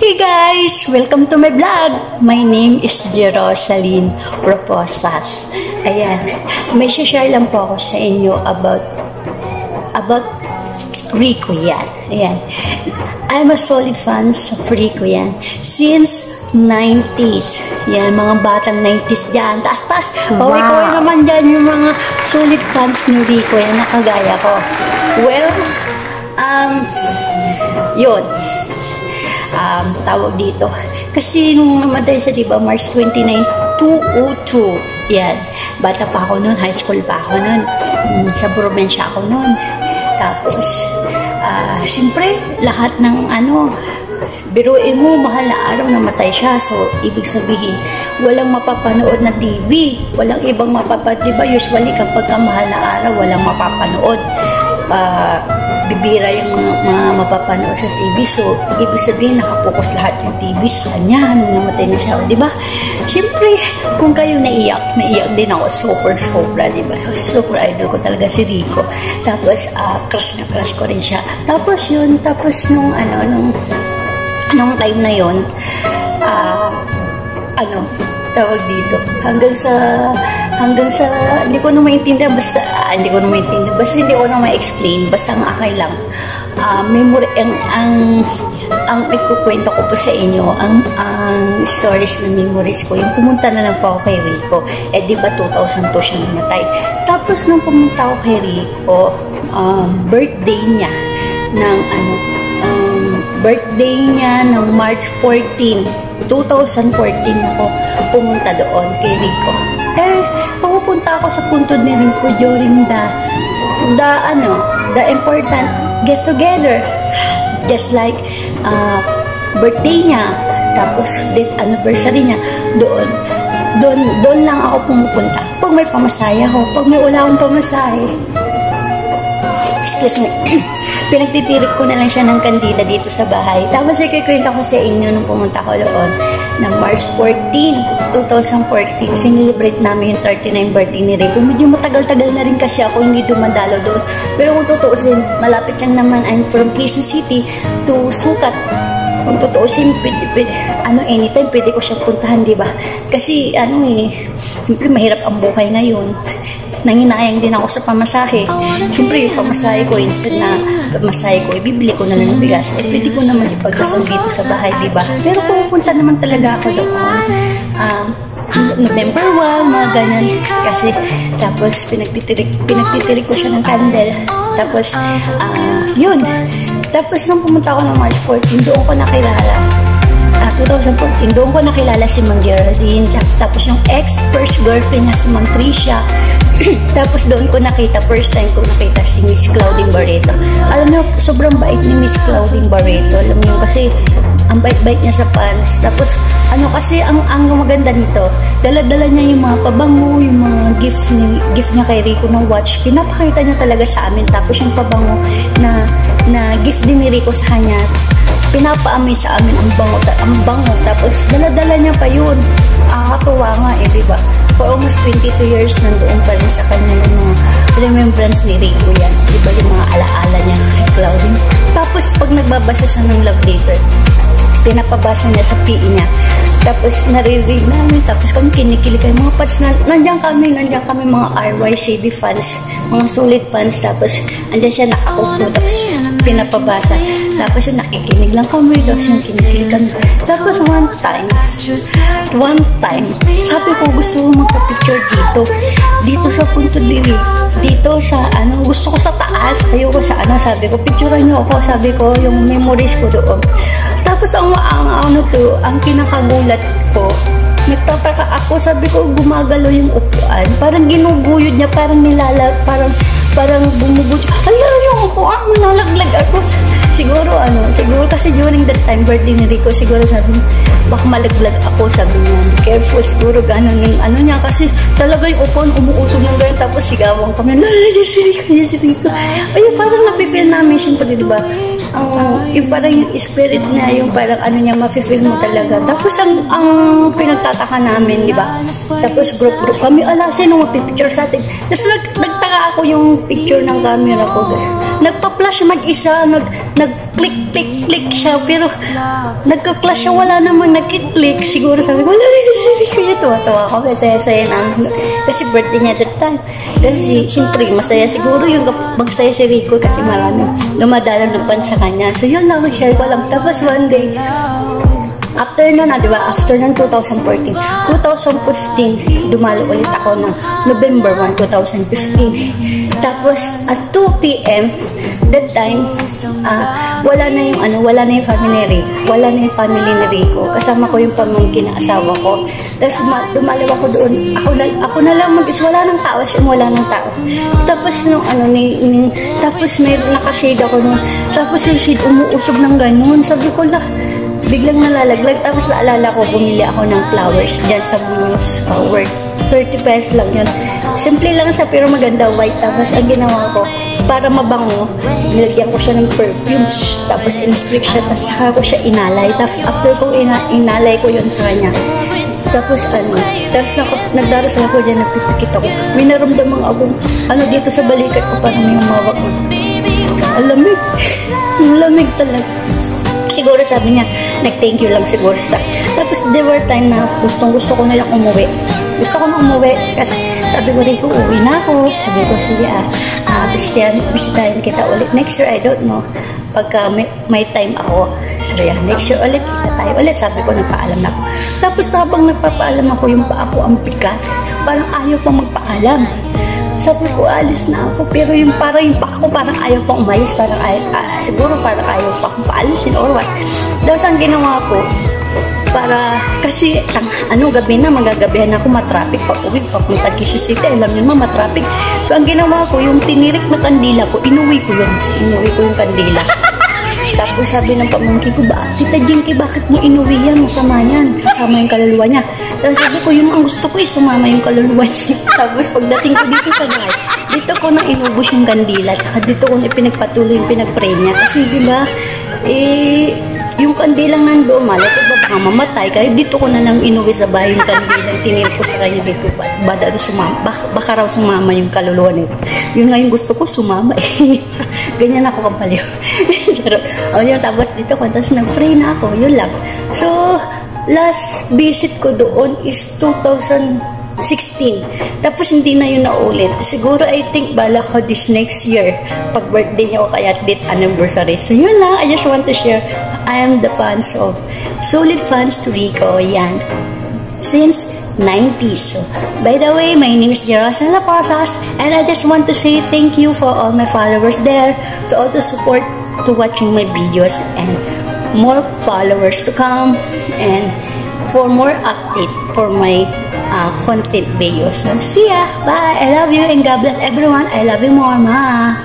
Hey guys! Welcome to my vlog! My name is Jerosaline Proposas. Ayan, may share lang po ako sa inyo about Rico yan. Ayan. I'm a solid fan sa Rico yan. Since 90s. Yan, mga batang 90s dyan. Taas-taas. Kaway-kaway naman dyan yung mga solid fans ni Rico yan. Nakagaya ko. Well, yun. Tawag dito. Kasi nung namatay sa, diba, March 29, 2002. Yan. Bata pa ako noon. High school pa ako noon. Sa probinsya ako noon. Tapos, siyempre, lahat ng biruin mo, mahal na araw namatay siya. So, ibig sabihin, walang mapapanood na TV. Walang ibang mapapanood. Diba, usually, kapag mahal na araw, walang mapapanood. Bibira yung mga mapapanood sa TV. So, ibig sabihin, nakapokus lahat yung TV sa kanya nung namatay na siya. Diba? Siyempre, kung kayo naiyak din ako. Sobra, diba? Super idol ko talaga si Rico. Tapos, crush na crush ko rin siya. Tapos yun, nung time na yun, tawag dito, hanggang sa hindi ko na maintindihan, basta hindi ko na ma-explain, basta ang akin lang, memory, ang ikukwento ko po sa inyo, ang stories na memories ko, yung pumunta na lang po ako kay Rico, di ba 2002 siya namatay. Tapos nung pumunta ako kay Rico, birthday niya ng March 14, 2014 ako pumunta doon kay Rico. Pupunta ako sa puntod ni Rico during the important get together. Just like birthday niya, tapos date anniversary niya, doon lang ako pumupunta. Pag may pamasahe ako, pag may wala akong pamasahe, excuse me, pinagtitirik ko na lang siya ng kandila dito sa bahay. Tapos ikikwento ko sa inyo nung pumunta ko doon ng March 14, 2014. Sinilibrate namin yung 39 birthday ni Rico. Medyo matagal-tagal na rin kasi ako hindi dumadalo doon. Pero kung tutuusin, malapit lang naman. I'm from Quezon City to Sucat. Kung tutuusin, anytime pwede ko siya puntahan, diba? Kasi, siyempre mahirap ang buhay ngayon. Nanginayang din ako sa pamasahe. Siyempre, yung pamasahe ko, instead na pamasahe ko, ibibili ko na lang ng bigas. Pwede ko naman ipagdasal dito sa bahay, diba? Pero pupunta naman talaga ako doon. November 1, mga ganyan. Kasi, tapos, pinagtitirik ko siya ng candle. Tapos, yun. Tapos, nung pumunta ako ng March 14, doon ko nakilala. 2014, doon ko nakilala si Mang Geraldine. Tapos, yung ex-first girlfriend niya si Mang Tricia. Tapos doon ko nakita, first time ko nakita si Miss Claudine Barreto. Alam niyo, sobrang bait ni Miss Claudine Barreto. Alam niyo, kasi ang bait-bait niya sa fans. Tapos, kasi ang maganda nito, dala-dala niya yung mga pabango, yung mga gift niya kay Rico ng watch. Pinapakita niya talaga sa amin. Tapos yung pabango na gift din ni Rico sa kanya, pinapaamoy sa amin ang bango. Tapos, dala-dala niya pa yun. Katuwa nga diba? For almost 22 years, nandoon pa rin sa kanya ng mga remembrance ni Rico yan. Diba yung mga alaala niya kay Claudine? Tapos, pag nagbabasa siya ng love letter, pinapabasa niya sa PE niya. Tapos, naririnig namin. Tapos, kami kinikilig kayo. Mga pads na, nandiyan kami mga RYCB fans, mga solid fans. Tapos, andyan siya nakaupo. Tapos, pinapabasa. Tapos, yung nakikinig lang kami. Tapos, yung kinikilig kami. Tapos, one time, sabi ko, gusto ko magpa-picture dito sa punto dili. Dito sa, gusto ko sa taas. Ayoko sa sabi ko, picturean niyo ako. Sabi ko, yung memories ko doon. Tapos, ang kinakagulat ko, nagtataka ako, sabi ko, gumagalo yung upuan. Parang ginuguyod niya, parang parang bumubot. Ala, yung upuan, nalaglag ako. Siguro kasi during that time, birthday ni Rico, siguro sabi niya, baka malaglag ako, sabi niya, be careful, siguro gano'n yung niya, kasi talaga yung upuan, umuusog ng gano'n, tapos sigawan kami, si Rico. Ayun, parang napipil namin, siyempre, diba? Yung parang yung spirit niya, yung parang niya, mapipil mo talaga. Tapos ang pinagtataka namin, diba? Tapos group kami, sino magpipicture sa atin? Tapos nagtaka nakita ko yung picture ng camera ko. Nagpa-flash mag-isa, nag-click siya, pero nagka-flash siya, wala namang nag-click. Siguro sabi ko, wala rin si Rico yun. Tuwa-tuwa ako, masaya-saya na. Kasi birthday niya that time. Kasi, siyempre, masaya siguro yung magsaya si Rico kasi marami dumadala ng pan sa kanya. So, yun lang, share ko lang. Tapos one day, after nun, diba? After ng 2014, 2015, dumalo ulit ako ng November 1, 2015. Tapos, at 2 p.m., that time, wala na yung family ni Rico. Wala na yung family ni Rico. Kasama ko yung pamangkin na asawa ko. Tapos, dumalaw ako doon. Ako na lang wala nang tao. Wala nang tao. Tapos, tapos mayroon nakashade ako nung, tapos yung shade umuusog ng ganun. Sabi ko lang, biglang nalalaglag. Tapos naalala ko, bumili ako ng flowers dyan sa Munoz, worth 30 pesos lang yun. Simple lang siya pero maganda, white. Tapos ang ginawa ko, para mabango, nilagyan ko siya ng perfume. Tapos in-spray siya, tapos saka ko siya inalay. Tapos after ko inalay ko yun sa kanya. Tapos tapos nagdarasal ako dyan, nagpipikit ako. May naramdaman akong, dito sa balikat ko, parang may umawak ko. Alamig. Lamig talaga. Siguro sabi niya, nag-thank you lang siguro sa. Tapos there were time na gusto ko na lang umuwi. Gusto ko na umuwi kasi sabi ko rin, uuwi na ako. Sabi ko, sige bisitahin kita ulit. Next year, I don't know. Pagka may time ako, sabi next year ulit, kita tayo ulit. Sabi ko, nagpaalam na ako. Tapos habang nagpapaalam ako, yung paa ko ang bigat. Parang ayaw pang magpaalam. Sabi ko, alis na ako. Pero yung paa ko, parang ayaw pang umayos. Siguro parang ayaw pa akong paalisin or what. Tapos ang ginawa ko, kasi gabi na, magagabihan ako, matraffic pa uwi, papunta Quezon City, alam niyo naman, matraffic. So ang ginawa ko, yung tinirik na kandila ko, inuwi ko yung kandila. Tapos sabi ng pamangkin ko, Tita Jinky, bakit mo inuwi yan? Masama yan. Kasama yung kaluluwa niya. Tapos sabi ko, yun ang gusto ko sumama yung kaluluwa niya. Tapos pagdating ko dito sa bahay, dito ko na inubos yung kandila. Saka dito ko na ipinagpatuloy yung pinagpray niya. Kasi diba, yung kandilang nandoon, malay ko ba baka mamatay? Kaya dito ko na lang inuwi sa bahay yung kandilang tinir ko sa kanya dito. Baka raw sumama yung kaluluwa nito. Yun nga yung gusto ko, sumama Ganyan ako kapaliw. Yun, tapos dito ko, tapos nag-pray na ako, yun lang. So, last visit ko doon is 2016. Tapos hindi na yun naulit. Siguro, I think, bala ko this next year, pag birthday niya o kaya date anniversary. So, yun lang. I just want to share. I am the fans of, solid fans to Rico. Yan. Since 90s. So, by the way, my name is Jerosela Pasas, and I just want to say thank you for all my followers there, to all the support to watching my videos, and more followers to come, and for more update for my content videos. So, see ya! Bye! I love you, and God bless everyone. I love you more, Ma!